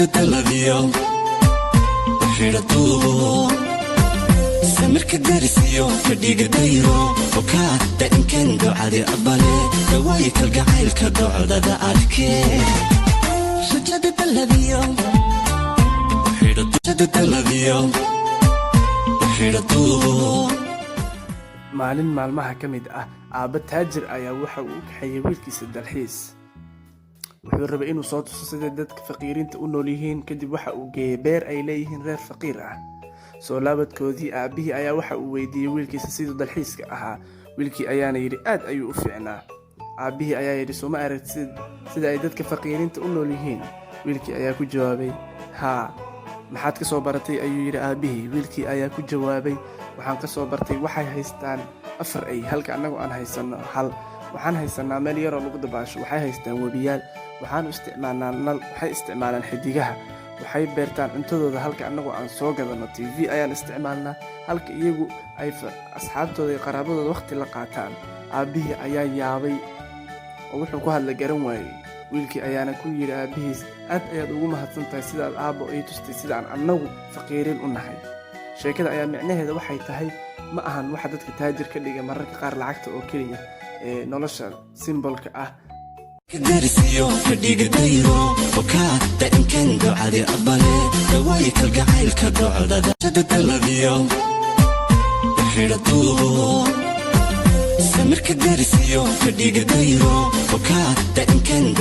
تلفيو وحيرتو سمرك درسيو فديق دايرو وكاتا إن كان قعدي أبالي دوايك القعيل كدوع دا أركي شجد تلفيو وحيرتو شجد تلفيو وحيرتو maalin maalmaha ka mid ah aabba taajir ayaa waxa uu kaxeeyay wiilkiisa dalxiis. wuxuu rabay inuu soo tuso sida dadka faqiiriinta u nool yihiin. kadib waxa uu geeyay beer ay leeyihiin reer faqiir ah. soo laabadkoodii aabbihii ayaa waxa uu weydiiyey wiilkiisa siduu dalxiiska ahaa. wiilkii ayaana yidhi aad ayuu u fiicnaa. aabbihii ayaa yidhi soo ma aragtid sida ay dadka faqiiriinta u nool yihiin? wiilkii ayaa ku jawaabay haa. maxaad ka soo baratay ayuu yidhi aabbihii. wiilkii ayaa ku jawaabay waxaan ka soo bartay waxay haystaan 4 ay halka annagu aan haysano hal. waxaan haysanaa meel yaroo lagu dabaasho. waxay haystaan webiyaal. waxaanu isticmaalnaa nal. waxay isticmaalaan xidigaha. waxay beertaan cuntadooda halka annagu aan soo gadano TV ayaan isticmaalnaa halka iyagu ay asxaabtooda iyo qaraabadooda waqti la qaataan. aabbihii ayaa yaabay oo wuxuu ku hadla garan waayey. wiilkii ayaana ku yidhi aabbihiis aad ayaad ugu mahadsan tahay sidaad aabbo ii tustay sidaan annagu faqiiriin u nahay. sheekada ayaa micnaheeda waxay tahay ma ahan waxa dadka taajir ka dhiga mararka qaar lacagta oo keliya ee nolosha simbolka ah. درسيو فديق دايرو وكاتا إن كان قعدي أبالي دوايك القعيل كدوع دا شجد تلفيو وحيرتو سمرك درسيو فديق دايرو وكاتا إن كان